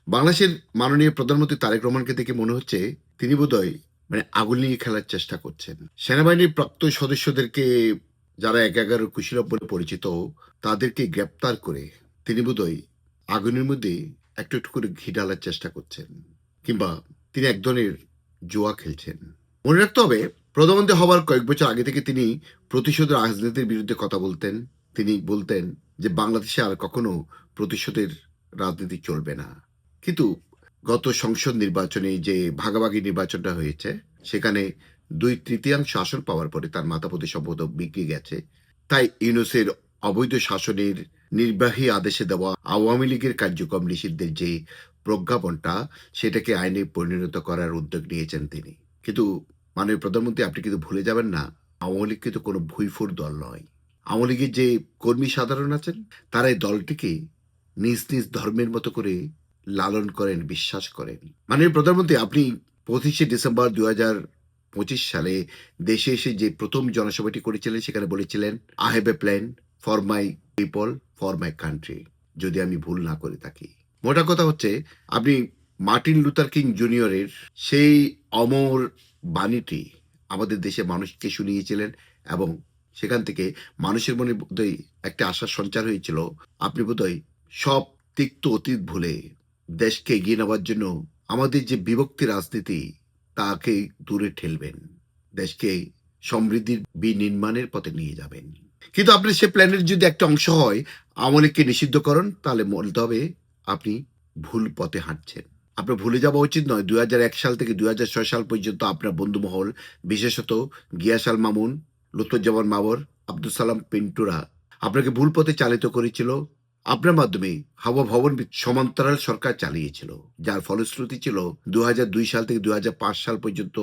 বাংলাদেশের মাননীয় প্রধানমন্ত্রী তারেক রহমানকে দেখে মনে হচ্ছে তিনি বোধহয় আগুন নিয়ে খেলার চেষ্টা করছেন। সেনাবাহিনীর প্রাক্তন সদস্যদেরকে, যারা ১১ কুশীলব বলে পরিচিত, তাদেরকে গ্রেপ্তার করে তিনি বোধহয় আগুনের মধ্যে একটু একটু করে ঘি ঢালার চেষ্টা করছেন, কিংবা তিনি এক ধরনের জুয়া খেলছেন। মনে রাখতে হবে, প্রধানমন্ত্রী হবার কয়েক বছর আগে থেকে তিনি প্রতিশোধের রাজনীতির বিরুদ্ধে কথা বলতেন। তিনি বলতেন যে বাংলাদেশে আর কখনো প্রতিশোধের রাজনীতি চলবে না। কিন্তু গত সংসদ নির্বাচনে যে ভাগাভাগি নির্বাচনটা হয়েছে, সেখানে ২/৩ আসন পাওয়ার পরে তার মাথাপতি সম্ভবত বিগড়ে গেছে। তাই ইউনূসের অবৈধ শাসনের নির্বাহী আদেশে দেওয়া আওয়ামী লীগের কার্যক্রম নিষিদ্ধের যে প্রজ্ঞাপনটা, সেটাকে আইনে পরিণত করার উদ্যোগ নিয়েছেন তিনি। কিন্তু মাননীয় প্রধানমন্ত্রী, আপনি কিন্তু ভুলে যাবেন না, আওয়ামী লীগ কিন্তু কোনো ভুইফোর দল নয়। আওয়ামী লীগের যে কর্মী সাধারণ আছেন, তারা এই দলটিকে নিজ নিজ ধর্মের মতো করে লালন করেন, বিশ্বাস করেন। মাননীয় প্রধানমন্ত্রী, আপনি ২৫শে ডিসেম্বর ২০২৫ সালে দেশে এসে যে প্রথম জনসভাটি করেছিলেন, সেখানে বলেছিলেন, I have a plan for my people, for my country, যদি আমি ভুল না করে থাকি। মোটা কথা হচ্ছে, আপনি মার্টিন লুথার কিং জুনিয়রের সেই অমর বাণীটি আমাদের দেশে মানুষকে শুনিয়েছিলেন, এবং সেখান থেকে মানুষের মনে বোধহয় একটা আশার সঞ্চার হয়েছিল। আপনি বোধহয় সব তিক্ত অতীত ভুলে দেশকে এগিয়ে নেওয়ার জন্য আমাদের যে বিভক্তি রাজনীতি, তাকে দূরে ঠেলবেন, দেশকে সমৃদ্ধির বিনির্মাণের পথে নিয়ে যাবেন। কিন্তু আপনার সে প্ল্যানের যদি একটা অংশ হয় আওয়ামী লীগকে নিষিদ্ধকরণ, তাহলে বলতে হবে আপনি ভুল পথে হাঁটছেন। আপনার ভুলে যাওয়া উচিত নয়, ২০০১ সাল থেকে ২০০৬ সাল পর্যন্ত আপনার বন্ধুমহল, বিশেষত গিয়াস আল মামুন, লুৎফুজ্জামান বাবর, আব্দুল সালাম পিন্টুরা আপনাকে ভুল পথে চালিত করেছিল। আপনার মাধ্যমে হাওয়া ভবন সমান্তরাল সরকার চালিয়েছিল, যার ফলশ্রুতি ছিল ২০০২ সাল থেকে ২০০৫ সাল পর্যন্ত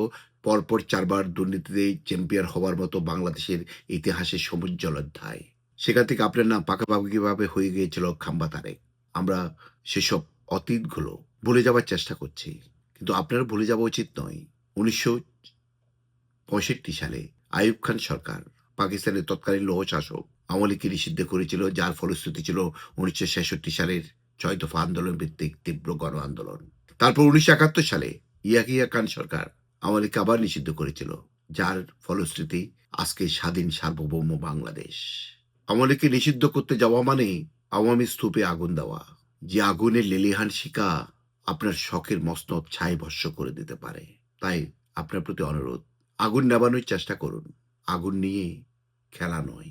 পরপর ৪ বার দুর্নীতিতে চ্যাম্পিয়ন হওয়ার মতো বাংলাদেশের ইতিহাসের সমুজ্জ্বল অধ্যায়। সেখান থেকে আপনার নাম পাকাপাকিভাবে হয়ে গিয়েছিল খাম্বা তারেক। আমরা সেসব অতীতগুলো ভুলে যাওয়ার চেষ্টা করছি, কিন্তু আপনার ভুলে যাওয়া উচিত নয়। ১৯৬৫ সালে আইয়ুব খান সরকার, পাকিস্তানের তৎকালীন লৌহ শাসক, আওয়ামী লীগকে নিষিদ্ধ করেছিল, যার ফলশ্রুতি ছিল ১৯৬৬ সালের ৬ দফা আন্দোলন ভিত্তিক তীব্র গণ আন্দোলন। তারপর ১৯৭১ সালে ইয়াহিয়া খান সরকার আওয়ামী লীগকে আবার নিষিদ্ধ করেছিল, যার ফলশ্রুতি আজকে স্বাধীন সার্বভৌম বাংলাদেশ। আওয়ামী লীগকে নিষিদ্ধ করতে যাওয়া মানে আওয়ামী স্তূপে আগুন দেওয়া, যে আগুনের লেলিহান শিখা আপনার শখের মসনদ ছাই ভস্য করে দিতে পারে। তাই আপনার প্রতি অনুরোধ, আগুন নেভানোর চেষ্টা করুন, আগুন নিয়ে খেলা নয়।